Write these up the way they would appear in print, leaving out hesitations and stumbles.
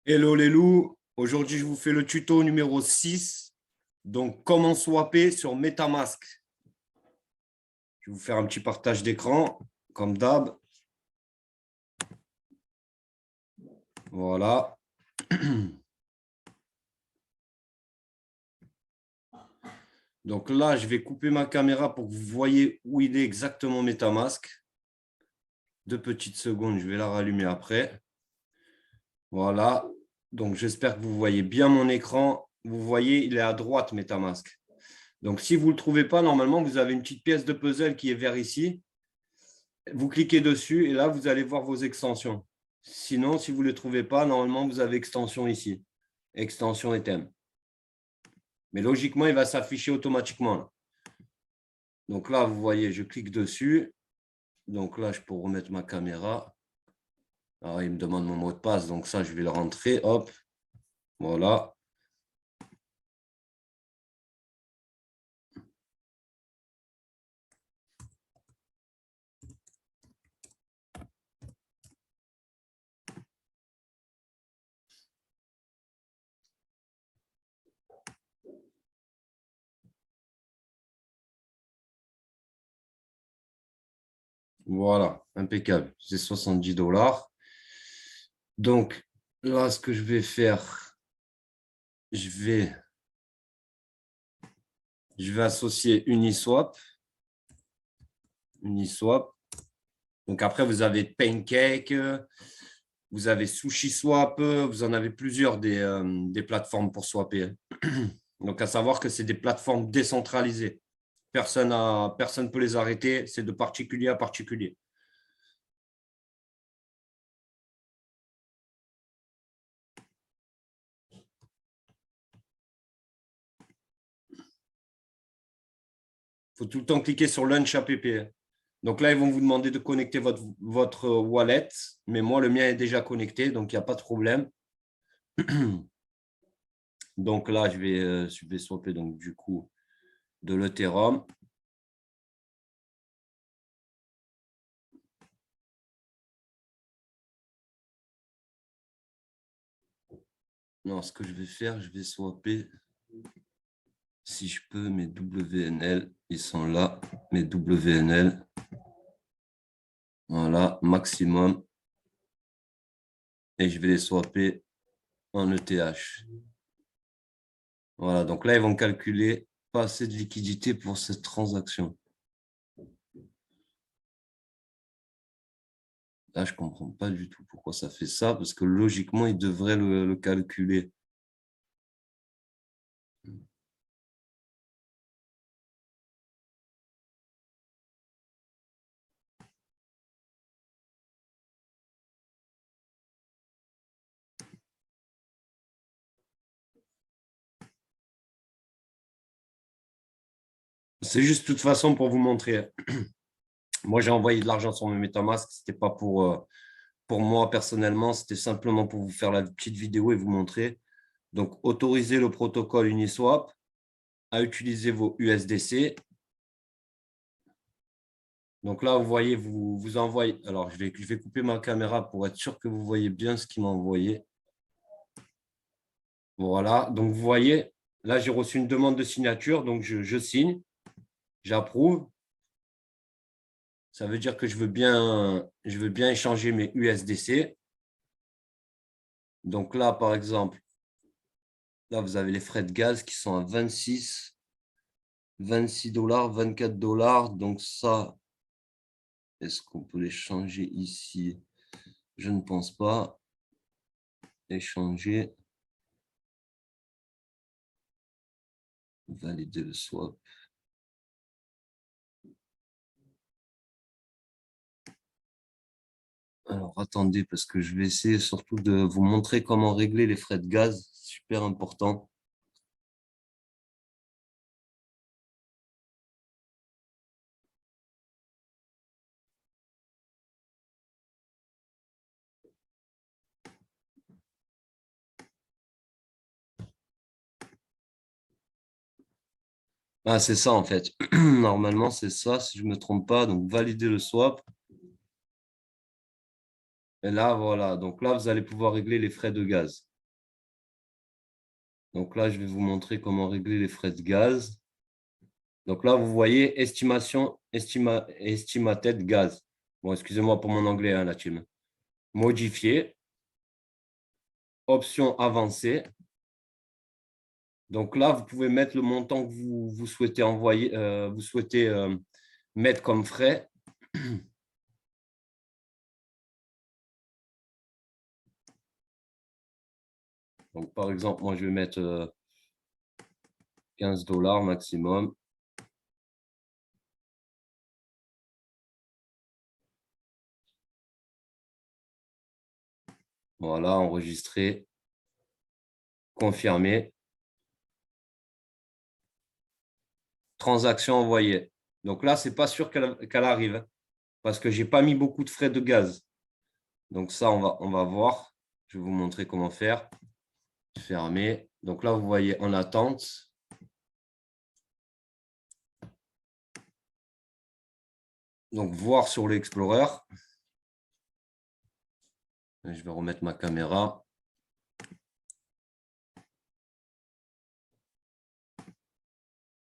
Hello les loups, aujourd'hui je vous fais le tuto numéro 6. Donc comment swapper sur MetaMask. Je vais vous faire un petit partage d'écran, comme d'hab. Voilà. Donc là, je vais couper ma caméra pour que vous voyez où il est exactement MetaMask. 2 petites secondes, je vais la rallumer après. Voilà. Donc j'espère que vous voyez bien mon écran. Vous voyez, il est à droite MetaMask. Donc si vous ne le trouvez pas, normalement, vous avez une petite pièce de puzzle qui est vers ici. Vous cliquez dessus et là, vous allez voir vos extensions. Sinon, si vous ne les trouvez pas, normalement, vous avez extension ici. Extension et thème. Mais logiquement, il va s'afficher automatiquement. Là. Donc là, vous voyez, je clique dessus. Donc là, je peux remettre ma caméra. Alors, il me demande mon mot de passe. Donc ça, je vais le rentrer. Hop. Voilà. Voilà. Impeccable. C'est 70 $. Donc là, ce que je vais faire, je vais associer Uniswap. Uniswap. Donc après, vous avez Pancake, vous avez SushiSwap, vous en avez plusieurs des plateformes pour swapper. Donc à savoir que c'est des plateformes décentralisées. Personne ne peut les arrêter, c'est de particulier à particulier. Il faut tout le temps cliquer sur Launch App. Donc là, ils vont vous demander de connecter votre wallet, mais moi, le mien est déjà connecté, donc il n'y a pas de problème. Donc là, je vais swapper donc, du coup de l'Ethereum. Non, ce que je vais faire, je vais swapper, si je peux, mes WNL. Ils sont là, mes WNL. Voilà, maximum. Et je vais les swapper en ETH. Voilà, donc là, ils vont calculer pas assez de liquidité pour cette transaction. Là, je ne comprends pas du tout pourquoi ça fait ça, parce que logiquement, ils devraient le calculer. C'est juste de toute façon pour vous montrer. Moi, j'ai envoyé de l'argent sur mes MetaMask. Ce n'était pas pour moi personnellement, c'était simplement pour vous faire la petite vidéo et vous montrer. Donc, autorisez le protocole Uniswap à utiliser vos USDC. Donc là, vous voyez, vous envoyez. Alors, je vais couper ma caméra pour être sûr que vous voyez bien ce qu'il m'a envoyé. Voilà, donc vous voyez, là, j'ai reçu une demande de signature, donc je signe, j'approuve. Ça veut dire que je veux bien échanger mes USDC. Donc là, par exemple, là, vous avez les frais de gaz qui sont à 26 $, 24 $. Donc ça, est-ce qu'on peut les changer ici? Je ne pense pas. Échanger. Valider le swap. Alors, attendez, parce que je vais essayer surtout de vous montrer comment régler les frais de gaz. Super important. Ah, c'est ça, en fait. Normalement, c'est ça, si je ne me trompe pas. Donc, valider le swap. Et là, voilà. Donc là, vous allez pouvoir régler les frais de gaz. Donc là, je vais vous montrer comment régler les frais de gaz. Donc là, vous voyez estimated gaz. Bon, excusez-moi pour mon anglais, hein, la team. Modifier. Option avancée. Donc là, vous pouvez mettre le montant que vous souhaitez envoyer, vous souhaitez mettre comme frais. Donc, par exemple, moi, je vais mettre 15 $ maximum. Voilà, enregistrer, confirmer. Transaction envoyée. Donc là, ce n'est pas sûr qu'elle arrive, hein, parce que je n'ai pas mis beaucoup de frais de gaz. Donc ça, on va voir. Je vais vous montrer comment faire. Fermer. Donc là, vous voyez en attente. Donc, voir sur l'Explorer. Je vais remettre ma caméra.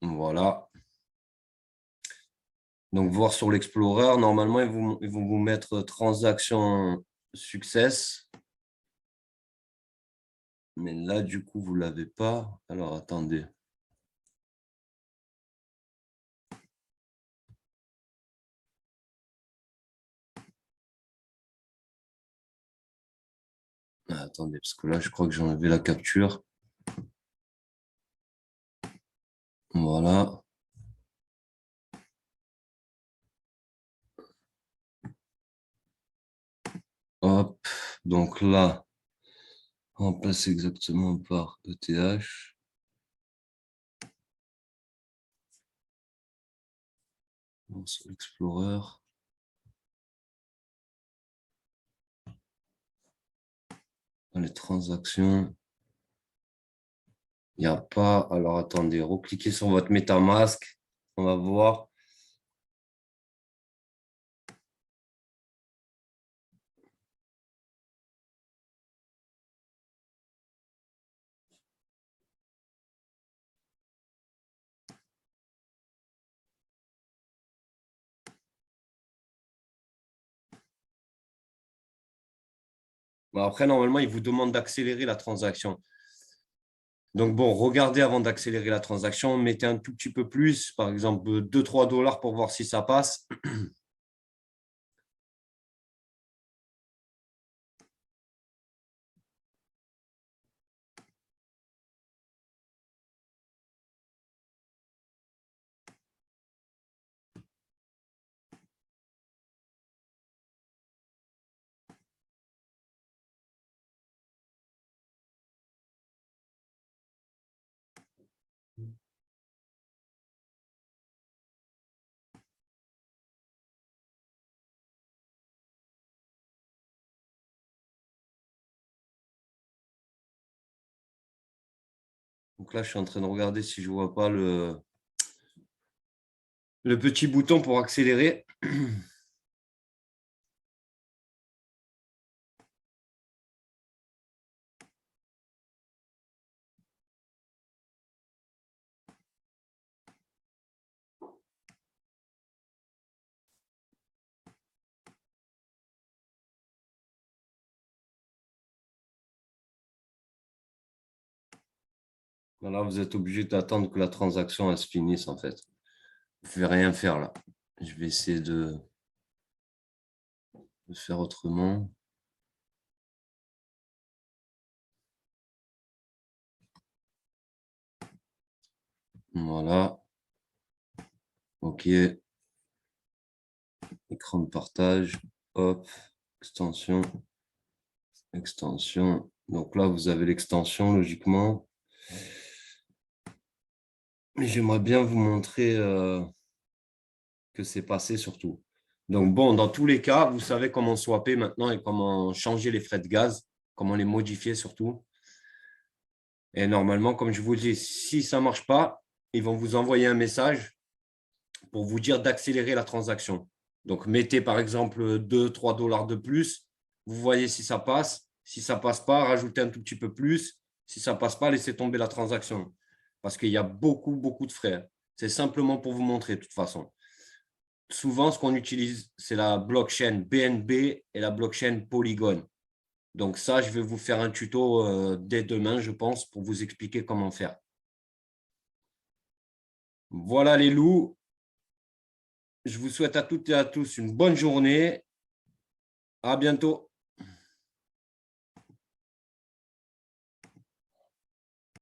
Voilà. Donc, voir sur l'Explorer, normalement, ils vont vous mettre transaction success. Mais là, du coup, vous ne l'avez pas. Alors, attendez. Attendez, parce que là, je crois que j'ai enlevé la capture. Voilà. Hop. Donc là, on passe exactement par ETH. Sur l'Explorer. Dans les transactions. Il n'y a pas. Alors, attendez, recliquez sur votre MetaMask. On va voir. Bon, après, normalement, il vous demande d'accélérer la transaction. Donc, bon, regardez avant d'accélérer la transaction. Mettez un tout petit peu plus, par exemple 2-3 $ pour voir si ça passe. Donc là, je suis en train de regarder si je ne vois pas le petit bouton pour accélérer. Voilà, vous êtes obligé d'attendre que la transaction elle se finisse, en fait. Vous ne pouvez rien faire là. Je vais essayer de faire autrement. Voilà. OK. Écran de partage. Hop. Extension. Extension. Donc là, vous avez l'extension, logiquement. Mais j'aimerais bien vous montrer que c'est passé surtout. Donc bon, dans tous les cas, vous savez comment swapper maintenant et comment changer les frais de gaz, comment les modifier surtout. Et normalement, comme je vous dis, si ça ne marche pas, ils vont vous envoyer un message pour vous dire d'accélérer la transaction. Donc, mettez par exemple 2-3 $ de plus. Vous voyez si ça passe. Si ça ne passe pas, rajoutez un tout petit peu plus. Si ça ne passe pas, laissez tomber la transaction parce qu'il y a beaucoup, beaucoup de frais. C'est simplement pour vous montrer de toute façon. Souvent, ce qu'on utilise, c'est la blockchain BNB et la blockchain Polygon. Donc ça, je vais vous faire un tuto dès demain, je pense, pour vous expliquer comment faire. Voilà les loups. Je vous souhaite à toutes et à tous une bonne journée. À bientôt.